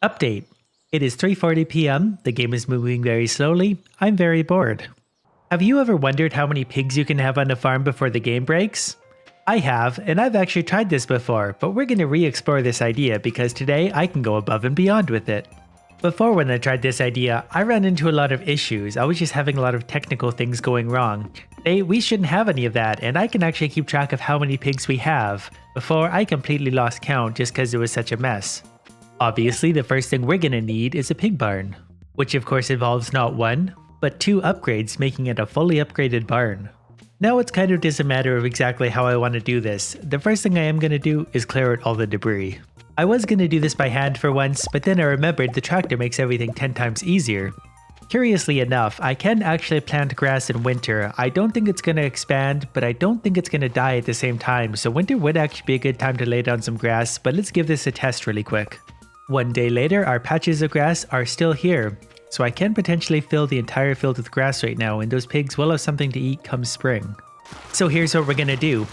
Update. It is 3:40 p.m. The game is moving very slowly. I'm very bored. Have you ever wondered how many pigs you can have on a farm before the game breaks? I have, and I've actually tried this before, but we're going to re-explore this idea because today I can go above and beyond with it. Before, when I tried this idea, I ran into a lot of issues. I was just having a lot of technical things going wrong. Today, we shouldn't have any of that, and I can actually keep track of how many pigs we have. Before, I completely lost count just because it was such a mess. Obviously, the first thing we're going to need is a pig barn, which of course involves not one, but two upgrades, making it a fully upgraded barn. Now it's kind of just a matter of exactly how I want to do this. The first thing I am going to do is clear out all the debris. I was going to do this by hand for once, but then I remembered the tractor makes everything 10 times easier. Curiously enough, I can actually plant grass in winter. I don't think it's going to expand, but I don't think it's going to die at the same time, so winter would actually be a good time to lay down some grass, but let's give this a test really quick. One day later, our patches of grass are still here, so I can potentially fill the entire field with grass right now, and those pigs will have something to eat come spring. So here's what we're going to do.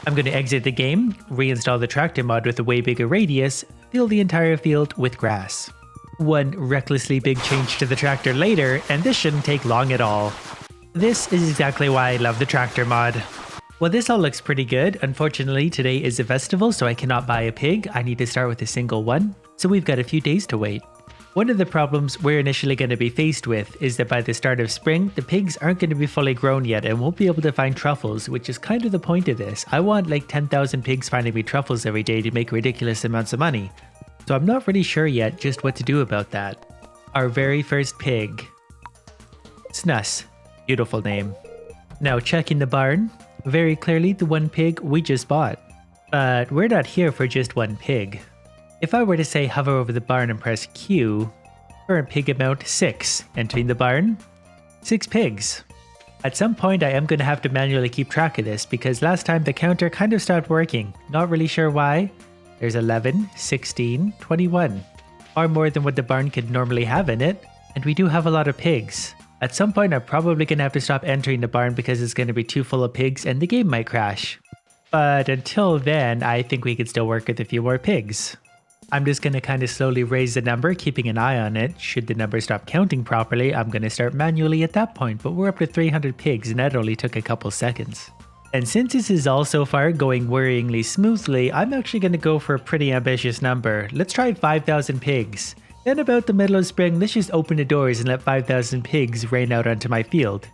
I'm going to exit the game, reinstall the tractor mod with a way bigger radius, fill the entire field with grass. One recklessly big change to the tractor later, and this shouldn't take long at all. This is exactly why I love the tractor mod. Well, this all looks pretty good. Unfortunately, today is a festival, so I cannot buy a pig. I need to start with a single one, so we've got a few days to wait. One of the problems we're initially going to be faced with is that by the start of spring, the pigs aren't going to be fully grown yet and won't be able to find truffles, which is kind of the point of this. I want like 10,000 pigs finding me truffles every day to make ridiculous amounts of money. So I'm not really sure yet just what to do about that. Our very first pig. Snus. Beautiful name. Now checking the barn. Very clearly the one pig we just bought. But we're not here for just one pig. If I were to say hover over the barn and press Q, current pig amount 6. Entering the barn, 6 pigs. At some point I am going to have to manually keep track of this because last time the counter kind of stopped working. Not really sure why. There's 11, 16, 21. Far more than what the barn could normally have in it. And we do have a lot of pigs. At some point I'm probably going to have to stop entering the barn because it's going to be too full of pigs and the game might crash. But until then, I think we could still work with a few more pigs. I'm just going to kind of slowly raise the number, keeping an eye on it. Should the number stop counting properly, I'm going to start manually at that point, but we're up to 300 pigs and that only took a couple seconds. And since this is all so far going worryingly smoothly, I'm actually going to go for a pretty ambitious number. Let's try 5,000 pigs. Then about the middle of spring, let's just open the doors and let 5,000 pigs rain out onto my field.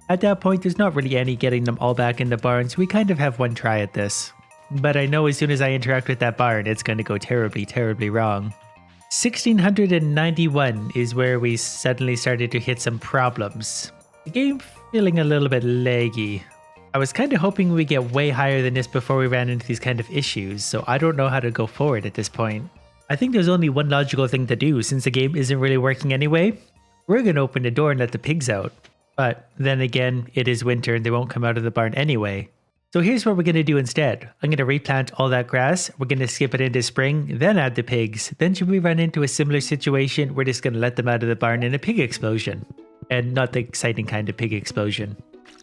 At that point, there's not really any getting them all back in the barn, so we kind of have one try at this. But I know as soon as I interact with that barn, it's going to go terribly, terribly wrong. 1691 is where we suddenly started to hit some problems. The game feeling a little bit laggy. I was kind of hoping we get way higher than this before we ran into these kind of issues, so I don't know how to go forward at this point. I think there's only one logical thing to do since the game isn't really working anyway. We're going to open the door and let the pigs out. But then again, it is winter and they won't come out of the barn anyway. So here's what we're going to do instead. I'm going to replant all that grass, we're going to skip it into spring, then add the pigs. Then should we run into a similar situation, we're just going to let them out of the barn in a pig explosion. And not the exciting kind of pig explosion.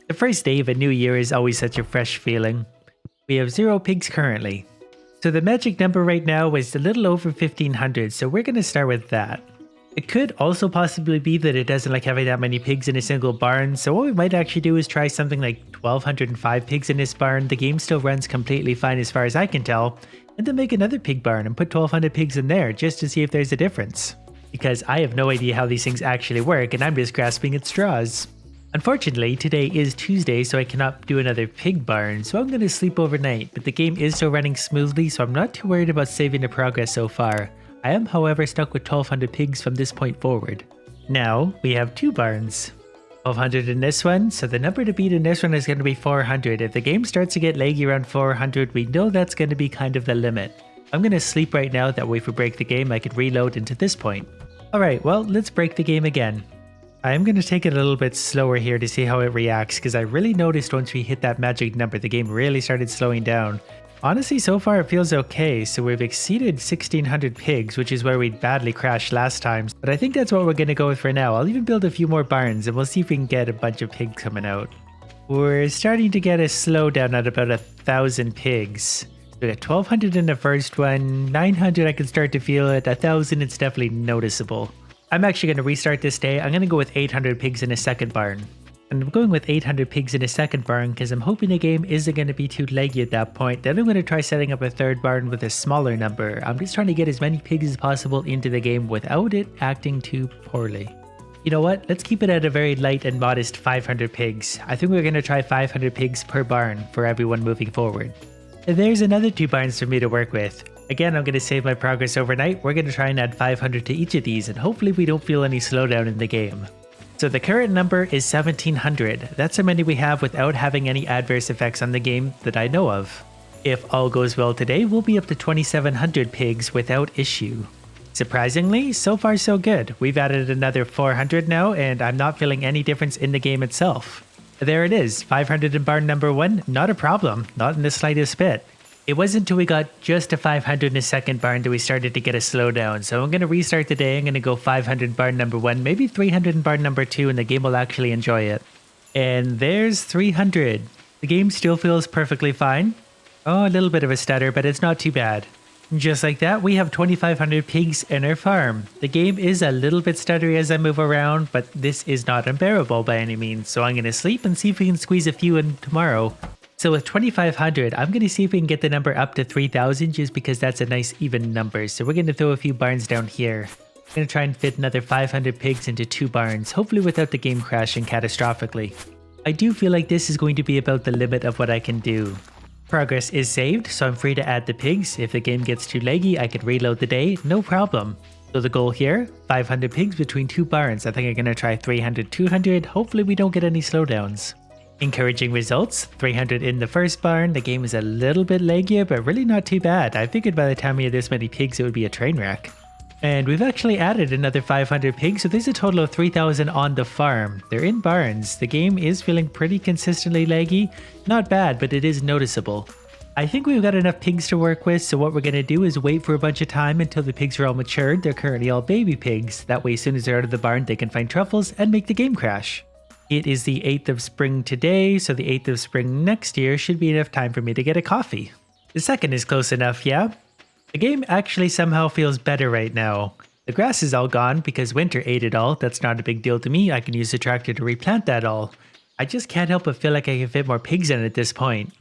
The first day of a new year is always such a fresh feeling. We have 0 pigs currently. So the magic number right now is a little over 1,500, so we're going to start with that. It could also possibly be that it doesn't like having that many pigs in a single barn, so what we might actually do is try something like 1,205 pigs in this barn. The game still runs completely fine as far as I can tell, and then make another pig barn and put 1,200 pigs in there just to see if there's a difference. Because I have no idea how these things actually work and I'm just grasping at straws. Unfortunately, today is Tuesday, so I cannot do another pig barn, so I'm going to sleep overnight, but the game is still running smoothly, so I'm not too worried about saving the progress so far. I am, however, stuck with 1,200 pigs from this point forward. Now, we have 2 barns. 1,200 in this one, so the number to beat in this one is going to be 400. If the game starts to get laggy around 400, we know that's going to be kind of the limit. I'm going to sleep right now, that way if we break the game, I can reload into this point. Alright, well, let's break the game again. I'm going to take it a little bit slower here to see how it reacts, because I really noticed once we hit that magic number, the game really started slowing down. Honestly, so far it feels okay, so we've exceeded 1,600 pigs, which is where we badly crashed last time, but I think that's what we're going to go with for now. I'll even build a few more barns, and we'll see if we can get a bunch of pigs coming out. We're starting to get a slowdown at about 1,000 pigs. We got 1200 in the first one, 900 I can start to feel it, 1000 it's definitely noticeable. I'm actually going to restart this day. I'm going to go with 800 pigs in a second barn. And I'm going with 800 pigs in a second barn because I'm hoping the game isn't going to be too laggy at that point. Then I'm going to try setting up a third barn with a smaller number. I'm just trying to get as many pigs as possible into the game without it acting too poorly. You know what? Let's keep it at a very light and modest 500 pigs. I think we're going to try 500 pigs per barn for everyone moving forward. There's another 2 barns for me to work with. Again, I'm going to save my progress overnight. We're going to try and add 500 to each of these, and hopefully we don't feel any slowdown in the game. So the current number is 1700. That's how many we have without having any adverse effects on the game that I know of. If all goes well today, we'll be up to 2700 pigs without issue. Surprisingly, so far so good. We've added another 400 now, and I'm not feeling any difference in the game itself. There it is, 500 in barn number 1, not a problem, not in the slightest bit. It wasn't until we got just to 500 in a second barn that we started to get a slowdown, so I'm going to restart the day. I'm going to go 500 barn number 1, maybe 300 in barn number 2, and the game will actually enjoy it. And there's 300. The game still feels perfectly fine. Oh, a little bit of a stutter, but it's not too bad. Just like that, we have 2,500 pigs in our farm. The game is a little bit stuttery as I move around, but this is not unbearable by any means, so I'm going to sleep and see if we can squeeze a few in tomorrow. So with 2,500, I'm going to see if we can get the number up to 3,000 just because that's a nice even number. So we're going to throw a few barns down here. I'm going to try and fit another 500 pigs into 2 barns, hopefully without the game crashing catastrophically. I do feel like this is going to be about the limit of what I can do. Progress is saved, so I'm free to add the pigs. If the game gets too laggy, I can reload the day, no problem. So the goal here, 500 pigs between 2 barns. I think I'm going to try 300, 200. Hopefully we don't get any slowdowns. Encouraging results, 300 in the first barn. The game is a little bit laggier, but really not too bad. I figured by the time we had this many pigs, it would be a train wreck. And we've actually added another 500 pigs, so there's a total of 3,000 on the farm. They're in barns. The game is feeling pretty consistently laggy. Not bad, but it is noticeable. I think we've got enough pigs to work with, so what we're going to do is wait for a bunch of time until the pigs are all matured. They're currently all baby pigs. That way, as soon as they're out of the barn, they can find truffles and make the game crash. It is the 8th of spring today, so the 8th of spring next year should be enough time for me to get a coffee. The 2nd is close enough, yeah? The game actually somehow feels better right now. The grass is all gone because winter ate it all. That's not a big deal to me. I can use the tractor to replant that all. I just can't help but feel like I can fit more pigs in at this point.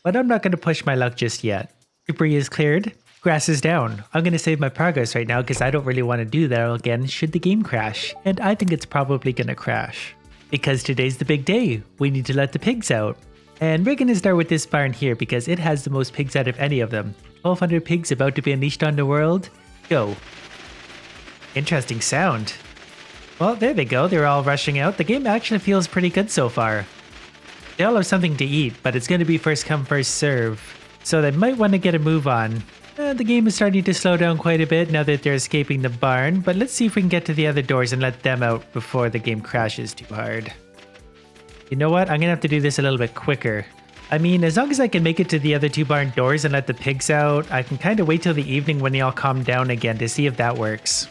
But I'm not going to push my luck just yet. Debris is cleared. Grass is down. I'm going to save my progress right now because I don't really want to do that again should the game crash. And I think it's probably going to crash. Because today's the big day, we need to let the pigs out. And we're going to start with this barn here because it has the most pigs out of any of them. 1,200 pigs about to be unleashed on the world. Go. Interesting sound. Well, there they go. They're all rushing out. The game actually feels pretty good so far. They all have something to eat, but it's going to be first come, first serve. So they might want to get a move on. The game is starting to slow down quite a bit now that they're escaping the barn, but let's see if we can get to the other doors and let them out before the game crashes too hard. You know what? I'm going to have to do this a little bit quicker. I mean, as long as I can make it to the other 2 barn doors and let the pigs out, I can kind of wait till the evening when they all calm down again to see if that works.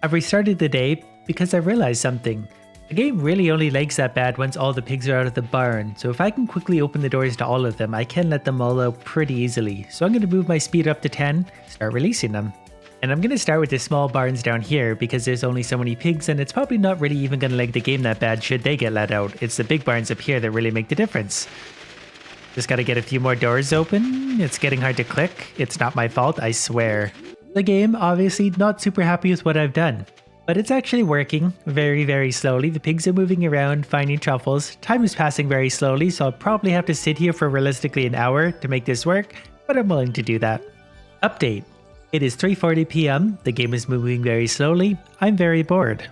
I've restarted the day because I realized something. The game really only lags that bad once all the pigs are out of the barn, so if I can quickly open the doors to all of them, I can let them all out pretty easily. So I'm going to move my speed up to 10, start releasing them. And I'm going to start with the small barns down here because there's only so many pigs and it's probably not really even going to lag the game that bad should they get let out. It's the big barns up here that really make the difference. Just got to get a few more doors open. It's getting hard to click. It's not my fault, I swear. The game, obviously, not super happy with what I've done. But it's actually working very, very slowly. The pigs are moving around, finding truffles. Time is passing very slowly, so I'll probably have to sit here for realistically an hour to make this work, but I'm willing to do that. Update. It is 3:40 p.m. The game is moving very slowly. I'm very bored.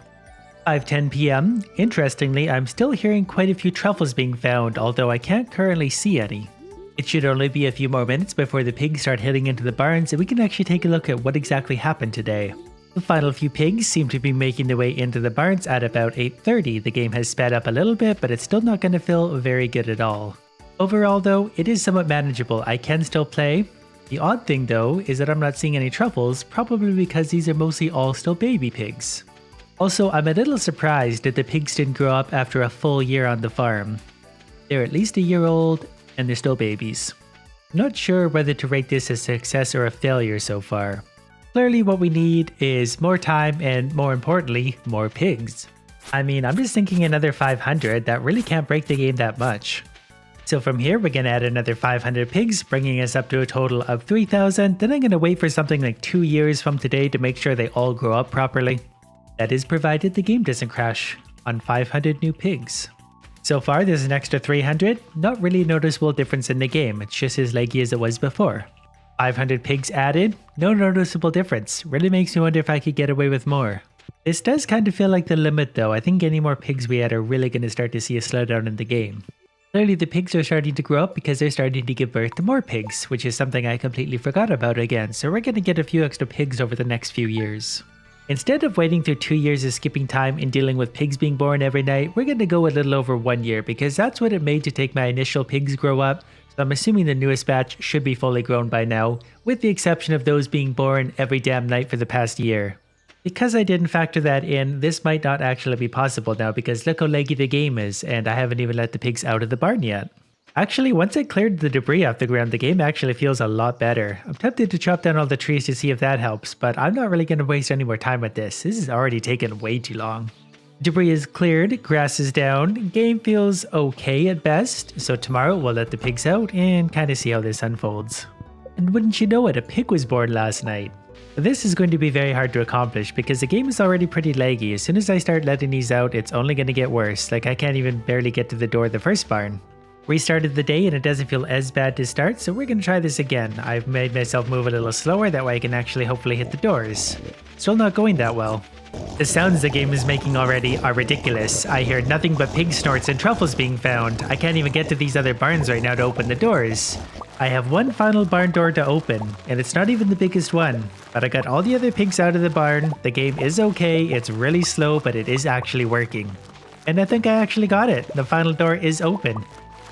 5:10 p.m. Interestingly, I'm still hearing quite a few truffles being found, although I can't currently see any. It should only be a few more minutes before the pigs start heading into the barns and we can actually take a look at what exactly happened today. The final few pigs seem to be making their way into the barns at about 8:30. The game has sped up a little bit, but it's still not going to feel very good at all. Overall though, it is somewhat manageable. I can still play. The odd thing though is that I'm not seeing any truffles, probably because these are mostly all still baby pigs. Also, I'm a little surprised that the pigs didn't grow up after a full year on the farm. They're at least a year old and they're still babies. I'm not sure whether to rate this a success or a failure so far. Clearly what we need is more time and, more importantly, more pigs. I mean, I'm just thinking another 500, that really can't break the game that much. So from here, we're going to add another 500 pigs, bringing us up to a total of 3,000. Then I'm going to wait for something like 2 years from today to make sure they all grow up properly. That is provided the game doesn't crash on 500 new pigs. So far, there's an extra 300. Not really a noticeable difference in the game. It's just as leggy as it was before. 500 pigs added. No noticeable difference. Really makes me wonder if I could get away with more. This does kind of feel like the limit though. I think any more pigs we add are really going to start to see a slowdown in the game. Clearly the pigs are starting to grow up because they're starting to give birth to more pigs, which is something I completely forgot about again, so we're going to get a few extra pigs over the next few years. Instead of waiting through 2 years of skipping time and dealing with pigs being born every night, we're going to go a little over 1 year because that's what it made to take my initial pigs grow up, so I'm assuming the newest batch should be fully grown by now, with the exception of those being born every damn night for the past year. Because I didn't factor that in, this might not actually be possible now because look how leggy the game is, and I haven't even let the pigs out of the barn yet. Actually, once I cleared the debris off the ground, the game actually feels a lot better. I'm tempted to chop down all the trees to see if that helps, but I'm not really going to waste any more time with this. This has already taken way too long. Debris is cleared, grass is down, game feels okay at best, so tomorrow we'll let the pigs out and kind of see how this unfolds. And wouldn't you know it, a pig was born last night. This is going to be very hard to accomplish because the game is already pretty laggy. As soon as I start letting these out, it's only going to get worse. Like I can't even barely get to the door of the first barn. Restarted the day and it doesn't feel as bad to start, so we're going to try this again. I've made myself move a little slower, that way I can actually hopefully hit the doors. Still not going that well. The sounds the game is making already are ridiculous. I hear nothing but pig snorts and truffles being found. I can't even get to these other barns right now to open the doors. I have one final barn door to open, and it's not even the biggest one. But I got all the other pigs out of the barn. The game is okay, it's really slow, but it is actually working. And I think I actually got it. The final door is open.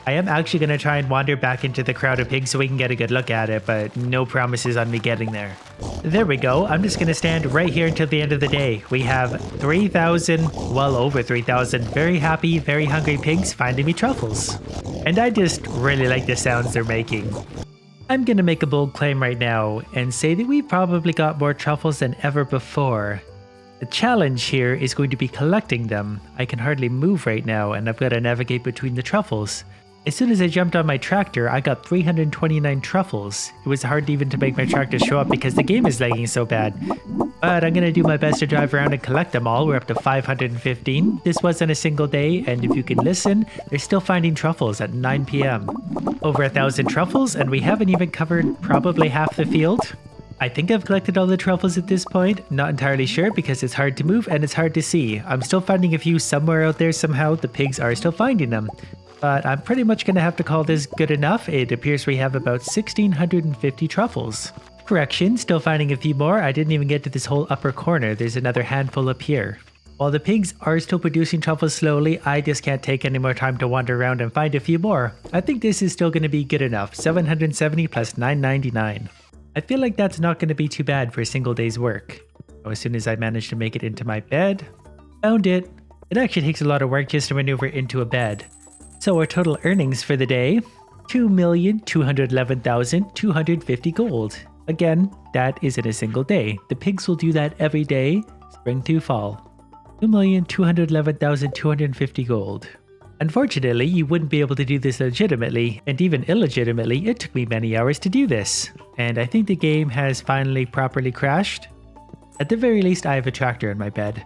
I am actually going to try and wander back into the crowd of pigs so we can get a good look at it, but no promises on me getting there. There we go. I'm just going to stand right here until the end of the day. We have 3,000, well over 3,000 very happy, very hungry pigs finding me truffles. And I just really like the sounds they're making. I'm going to make a bold claim right now and say that we've probably got more truffles than ever before. The challenge here is going to be collecting them. I can hardly move right now and I've got to navigate between the truffles. As soon as I jumped on my tractor, I got 329 truffles. It was hard even to make my tractor show up because the game is lagging so bad. But I'm going to do my best to drive around and collect them all. We're up to 515. This wasn't a single day, and if you can listen, they're still finding truffles at 9 p.m. Over 1,000 truffles, and we haven't even covered probably half the field. I think I've collected all the truffles at this point. Not entirely sure because it's hard to move and it's hard to see. I'm still finding a few somewhere out there somehow. The pigs are still finding them. But I'm pretty much going to have to call this good enough. It appears we have about 1,650 truffles. Correction, still finding a few more. I didn't even get to this whole upper corner. There's another handful up here. While the pigs are still producing truffles slowly, I just can't take any more time to wander around and find a few more. I think this is still going to be good enough. 770 plus 999. I feel like that's not going to be too bad for a single day's work. So as soon as I manage to make it into my bed, found it. It actually takes a lot of work just to maneuver into a bed. So our total earnings for the day, 2,211,250 gold. Again, that is in a single day. The pigs will do that every day, spring through fall. 2,211,250 gold. Unfortunately, you wouldn't be able to do this legitimately, and even illegitimately, it took me many hours to do this. And I think the game has finally properly crashed. At the very least, I have a tractor in my bed.